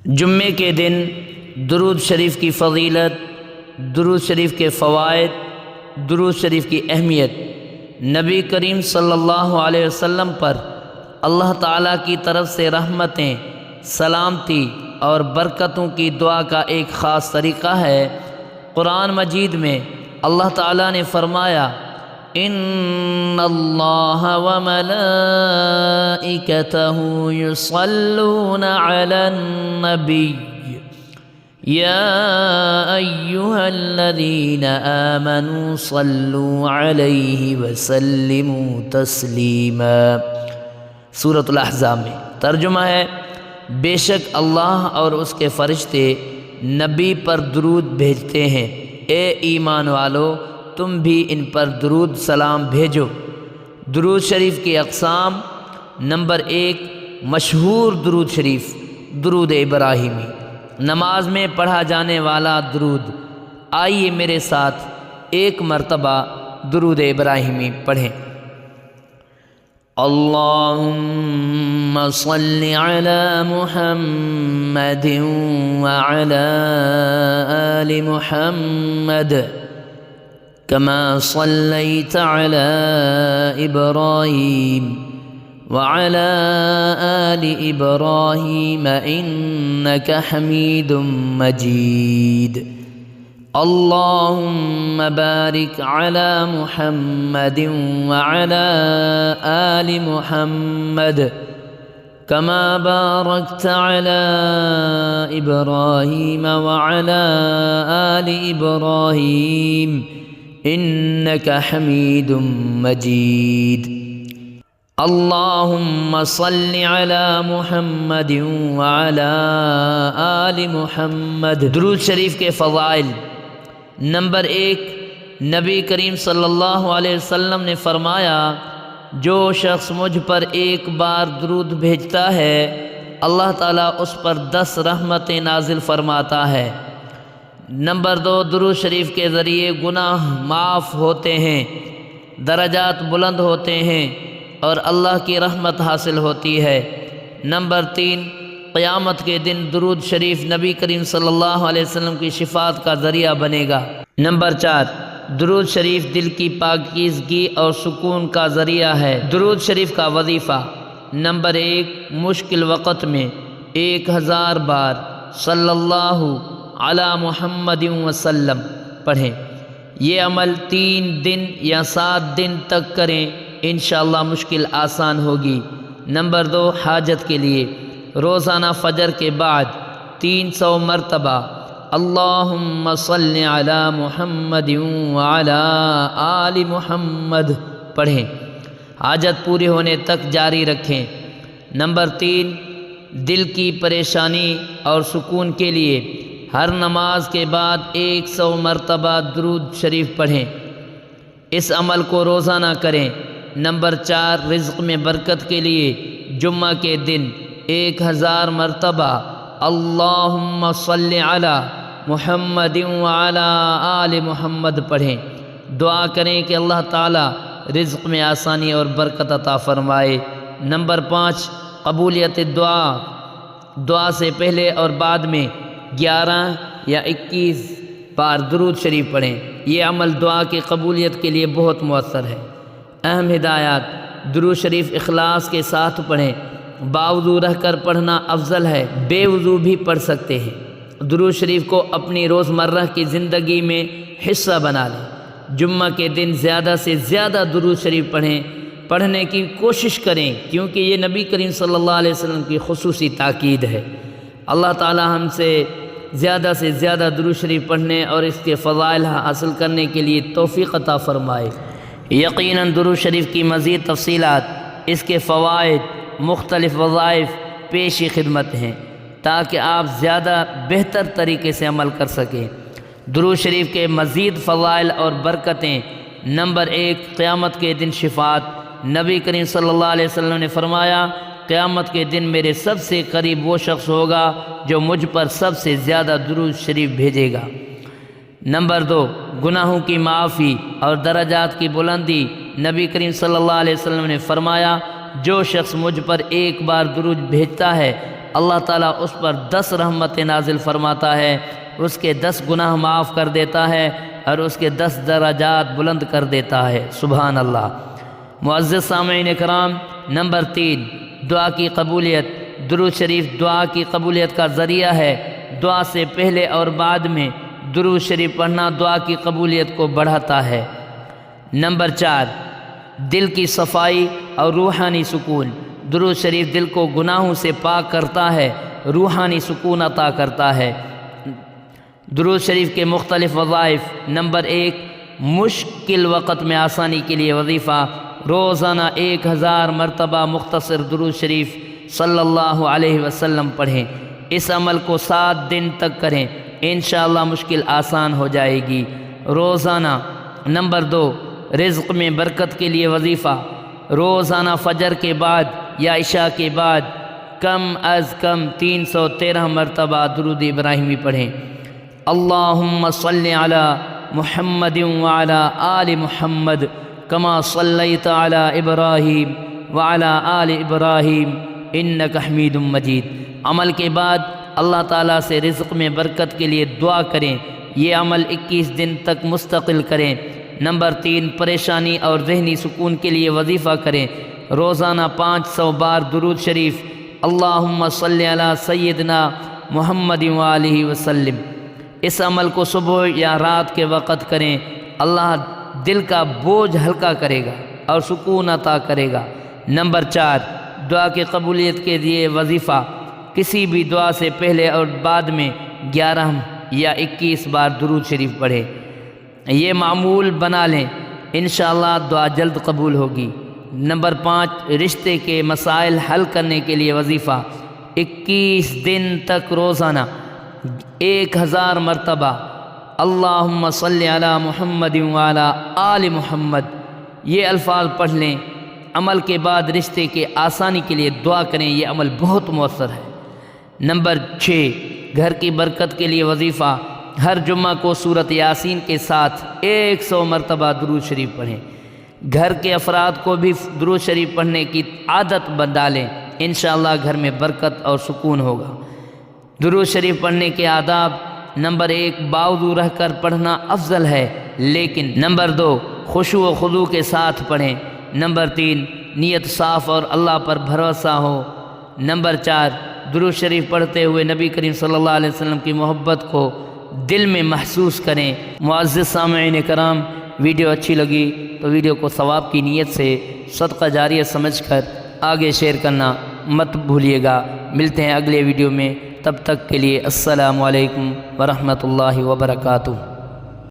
جمعے کے دن درود شریف کی فضیلت، درود شریف کے فوائد، درود شریف کی اہمیت، نبی کریم صلی اللہ علیہ وسلم پر اللہ تعالیٰ کی طرف سے رحمتیں، سلامتی اور برکتوں کی دعا کا ایک خاص طریقہ ہے۔ قرآن مجید میں اللہ تعالیٰ نے فرمایا، ان اللہ وملائکتہ یصلون علی النبی یا ایہا الذین آمنوا صلوا علیہ وسلموا تسلیما۔ سورۃ الاحزاب میں ترجمہ ہے، بے شک اللہ اور اس کے فرشتے نبی پر درود بھیجتے ہیں، اے ایمان والو تم بھی ان پر درود سلام بھیجو۔ درود شریف کی اقسام: نمبر 1، مشہور درود شریف درود ابراہیمی، نماز میں پڑھا جانے والا درود۔ آئیے میرے ساتھ ایک مرتبہ درود ابراہیمی پڑھیں۔ اللہم صل علی محمد وعلی آل محمد كما صليت على إبراهيم وعلى آل إبراهيم إنك حميد مجيد اللهم بارك على محمد وعلى آل محمد كما باركت على إبراهيم وعلى آل إبراهيم إنك حميد مجيد اللهم صل على محمد وعلى آل محمد۔ درود شریف کے فضائل: نمبر 1، نبی کریم صلی اللہ علیہ وسلم نے فرمایا، جو شخص مجھ پر ایک بار درود بھیجتا ہے اللہ تعالیٰ اس پر 10 رحمتیں نازل فرماتا ہے۔ نمبر 2، درود شریف کے ذریعے گناہ معاف ہوتے ہیں، درجات بلند ہوتے ہیں اور اللہ کی رحمت حاصل ہوتی ہے۔ نمبر 3، قیامت کے دن درود شریف نبی کریم صلی اللہ علیہ وسلم کی شفاعت کا ذریعہ بنے گا۔ نمبر 4، درود شریف دل کی پاکیزگی اور سکون کا ذریعہ ہے۔ درود شریف کا وظیفہ: نمبر 1، مشکل وقت میں 1000 بار صلی اللہ علی محمد وسلم پڑھیں۔ یہ عمل 3 دن یا 7 دن تک کریں، انشاءاللہ مشکل آسان ہوگی۔ نمبر 2، حاجت کے لیے روزانہ فجر کے بعد 300 مرتبہ اللہم صل علی محمد وعلی آل محمد پڑھیں، حاجت پوری ہونے تک جاری رکھیں۔ نمبر 3، دل کی پریشانی اور سکون کے لیے ہر نماز کے بعد 100 مرتبہ درود شریف پڑھیں، اس عمل کو روزانہ کریں۔ نمبر 4، رزق میں برکت کے لیے جمعہ کے دن 1000 مرتبہ اللہم صل علی محمد وعلی آل محمد پڑھیں، دعا کریں کہ اللہ تعالی رزق میں آسانی اور برکت عطا فرمائے۔ نمبر 5، قبولیت دعا سے پہلے اور بعد میں 11 یا 21 بار درود شریف پڑھیں، یہ عمل دعا کی قبولیت کے لیے بہت مؤثر ہے۔ اہم ہدایات: درود شریف اخلاص کے ساتھ پڑھیں، باوضو رہ کر پڑھنا افضل ہے، بے وضو بھی پڑھ سکتے ہیں۔ درود شریف کو اپنی روزمرہ کی زندگی میں حصہ بنا لیں۔ جمعہ کے دن زیادہ سے زیادہ درود شریف پڑھنے کی کوشش کریں، کیونکہ یہ نبی کریم صلی اللہ علیہ وسلم کی خصوصی تاکید ہے۔ اللہ تعالی ہم سے زیادہ درود شریف پڑھنے اور اس کے فضائل حاصل کرنے کے لیے توفیق عطا فرمائے۔ یقیناً درود شریف کی مزید تفصیلات، اس کے فوائد، مختلف وظائف پیشی خدمت ہیں تاکہ آپ زیادہ بہتر طریقے سے عمل کر سکیں۔ درود شریف کے مزید فضائل اور برکتیں: نمبر 1، قیامت کے دن شفاعت۔ نبی کریم صلی اللہ علیہ وسلم نے فرمایا، قیامت کے دن میرے سب سے قریب وہ شخص ہوگا جو مجھ پر سب سے زیادہ درود شریف بھیجے گا۔ نمبر 2، گناہوں کی معافی اور درجات کی بلندی۔ نبی کریم صلی اللہ علیہ وسلم نے فرمایا، جو شخص مجھ پر ایک بار درود بھیجتا ہے اللہ تعالیٰ اس پر 10 رحمتیں نازل فرماتا ہے، اس کے 10 گناہ معاف کر دیتا ہے اور اس کے 10 درجات بلند کر دیتا ہے۔ سبحان اللہ۔ معزز سامعین کرام، نمبر 3، دعا کی قبولیت۔ درود شریف دعا کی قبولیت کا ذریعہ ہے۔ دعا سے پہلے اور بعد میں درود شریف پڑھنا دعا کی قبولیت کو بڑھاتا ہے۔ نمبر 4، دل کی صفائی اور روحانی سکون۔ درود شریف دل کو گناہوں سے پاک کرتا ہے، روحانی سکون عطا کرتا ہے۔ درود شریف کے مختلف وظائف۔ نمبر 1، مشکل وقت میں آسانی کے لیے وظیفہ۔ روزانہ 1000 مرتبہ مختصر درود شریف صلی اللہ علیہ وسلم پڑھیں۔ اس عمل کو 7 دن تک کریں، انشاءاللہ مشکل آسان ہو جائے گی روزانہ۔ نمبر 2، رزق میں برکت کے لیے وظیفہ۔ روزانہ فجر کے بعد یا عشاء کے بعد کم از کم 313 مرتبہ درود ابراہیمی پڑھیں۔ اللہم صلی علی محمد وعلی آل محمد کما صلیت علی ابراہیم وعلی آل ابراہیم انک حمید مجید۔ عمل کے بعد اللہ تعالیٰ سے رزق میں برکت کے لیے دعا کریں۔ یہ عمل 21 دن تک مستقل کریں۔ نمبر 3، پریشانی اور ذہنی سکون کے لیے وظیفہ کریں۔ روزانہ 500 بار درود شریف اللہم صلی علی سیدنا محمد وآلہ وسلم۔ اس عمل کو صبح یا رات کے وقت کریں، اللہ دل کا بوجھ ہلکا کرے گا اور سکون عطا کرے گا۔ نمبر 4، دعا کی قبولیت کے لیے وظیفہ۔ کسی بھی دعا سے پہلے اور بعد میں 11 یا 21 بار درود شریف پڑھیں۔ یہ معمول بنا لیں، انشاءاللہ دعا جلد قبول ہوگی۔ نمبر 5، رشتے کے مسائل حل کرنے کے لیے وظیفہ۔ 21 دن تک روزانہ 1000 مرتبہ اللہم صلی علی محمد وعلی آل محمد یہ الفاظ پڑھ لیں۔ عمل کے بعد رشتے کے آسانی کے لیے دعا کریں، یہ عمل بہت مؤثر ہے۔ نمبر 6، گھر کی برکت کے لیے وظیفہ۔ ہر جمعہ کو سورۃ یاسین کے ساتھ 100 مرتبہ درود شریف پڑھیں۔ گھر کے افراد کو بھی درود شریف پڑھنے کی عادت بنا لیں، انشاءاللہ گھر میں برکت اور سکون ہوگا۔ درود شریف پڑھنے کے آداب۔ نمبر 1، باوضو رہ کر پڑھنا افضل ہے، لیکن نمبر 2، خشوع و خضوع کے ساتھ پڑھیں۔ نمبر 3، نیت صاف اور اللہ پر بھروسہ ہو۔ نمبر 4، درود شریف پڑھتے ہوئے نبی کریم صلی اللہ علیہ وسلم کی محبت کو دل میں محسوس کریں۔ معزز سامعین کرام، ویڈیو اچھی لگی تو ویڈیو کو ثواب کی نیت سے صدقہ جاریہ سمجھ کر آگے شیئر کرنا مت بھولیے گا۔ ملتے ہیں اگلے ویڈیو میں، تب تک کے لیے السلام علیکم ورحمۃ اللہ وبرکاتہ۔